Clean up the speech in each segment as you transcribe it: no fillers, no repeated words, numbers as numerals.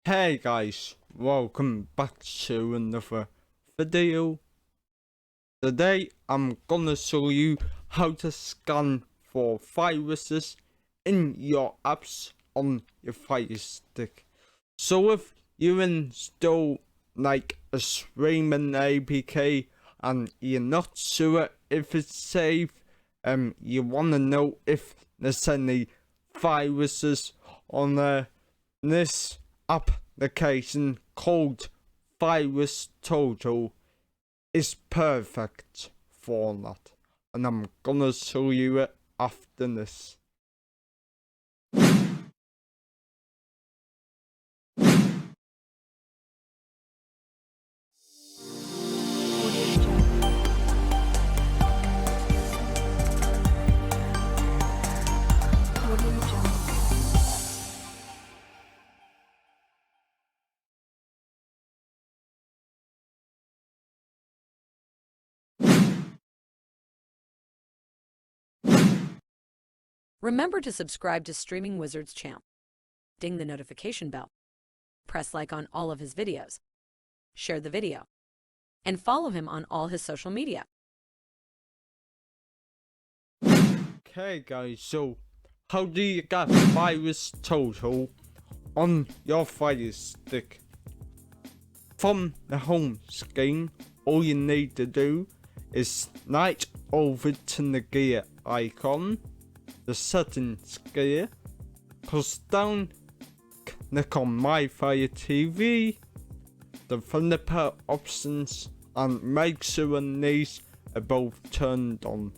Hey guys, welcome back to another video. Today I'm gonna show you how to scan for viruses in your apps on your Firestick. So if you install like a streaming APK and you're not sure if it's safe, you wanna know if there's any viruses on this application called Virus Total is perfect for that, and I'm gonna show you it after this. Remember to subscribe to Streaming Wizard's channel. Ding the notification bell. Press like on all of his videos. Share the video. And follow him on all his social media. Okay guys, so how do you get Virus Total on your Firestick? From the home screen, all you need to do is slide over to the gear icon, the settings gear, push down, click on My Fire TV, developer options, and make sure these are both turned on.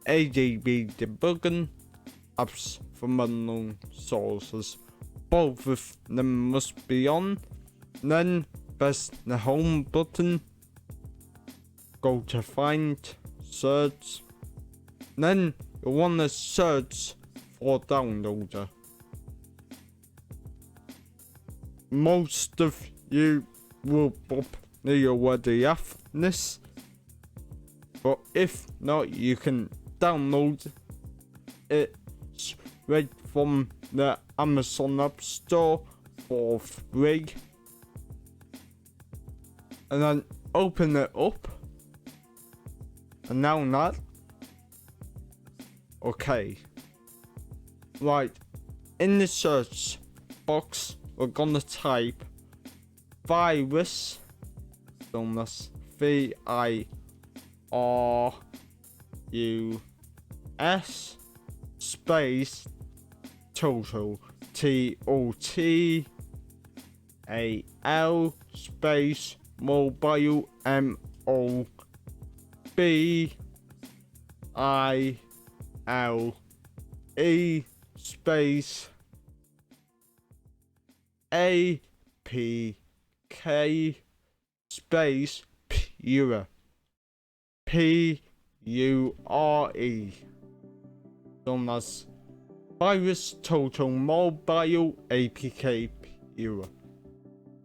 ADB debugging, apps from unknown sources, both of them must be on. Then press the home button, go to find, search, then you want to search for downloader. Most of you will probably already have this, but if not, you can download it straight from the Amazon App Store for free, and then open it up, and now that. Okay, right, in the search box we're gonna type virus, so that's VIRUS space total, TOTAL space mobile, MOBILE space APK space pure, PURE. So that's Virus Total Mobile APK pure.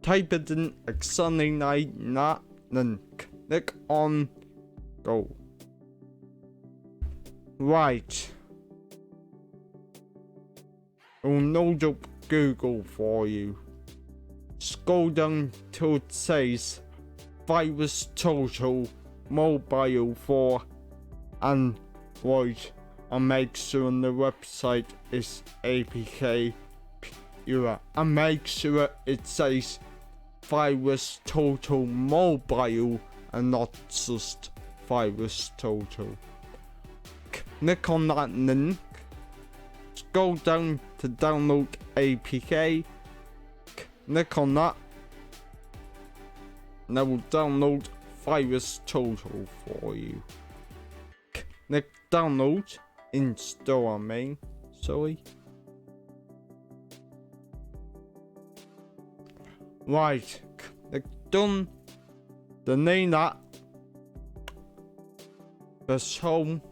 Type it in exactly like that, then click on go. Right. It'll load up Google for you. Scroll down till it says Virus Total Mobile for Android, and make sure the website is APK pure, and make sure it says Virus Total Mobile and not just Virus Total. Click on that link, scroll down to download APK, click on that, and that will download Virus Total for you. Click download, install Right, click done, then name that, press home,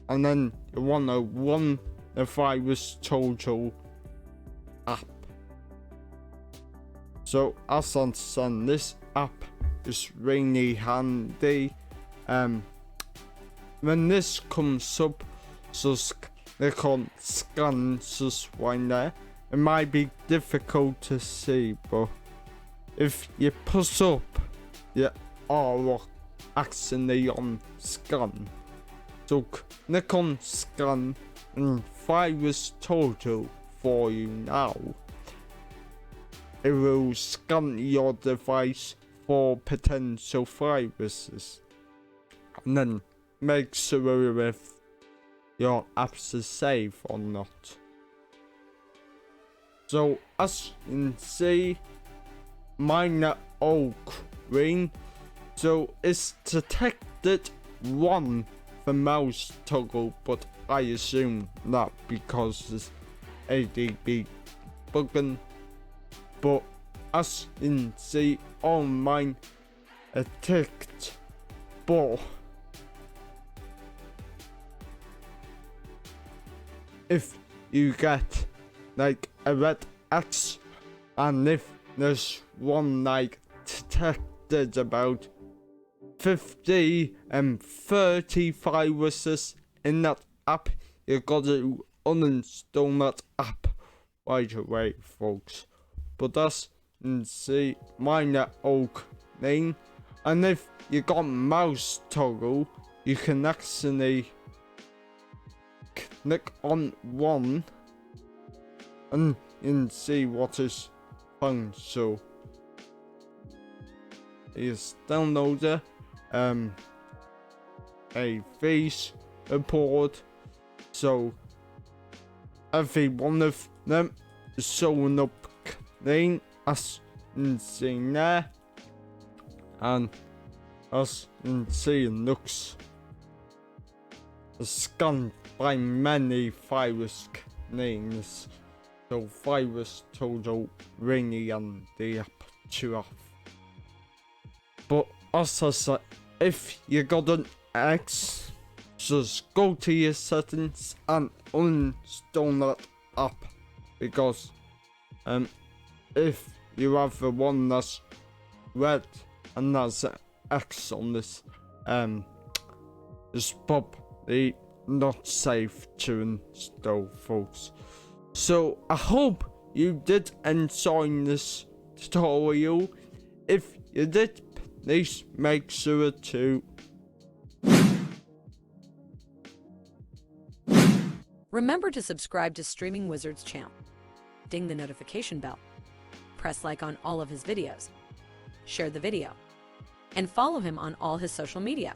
and then you want to run the Virus Total app. So as I understand, this app is really handy. When this comes up, just click on scan subscribe there. It might be difficult to see, but if you push up your artwork accidentally on scan, so click on scan and virus total for you now. It will scan your device for potential viruses and then make sure if your apps are safe or not. So as you can see, mine are all green, so it's detected one for mouse toggle, but I assume that because it's ADB bugging. But as you can see, all mine are ticked, but if you get like a red X, and if there's one like detected about 50 and 30 viruses in that app, you gotta uninstall that app right away, folks. But as you can see, mine are all clean, and if you got mouse toggle, you can actually click on one and you can see what is found. So is downloader a face report, so every one of them is showing up clean as you can see there, and as you can see it looks scanned by many virus names, so virus total ringing and the app to off. But as I said, if you got an X, just go to your settings and uninstall that app, because if you have the one that's red and there's an X on this, it's probably not safe to install, folks. So I hope you did enjoy this tutorial. If you did, please make sure to Remember to subscribe to Streaming Wizard's channel. Ding the notification bell. Press like on all of his videos. Share the video. And follow him on all his social media.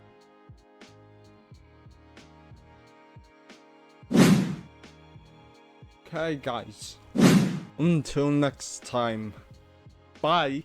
Okay guys, until next time, bye.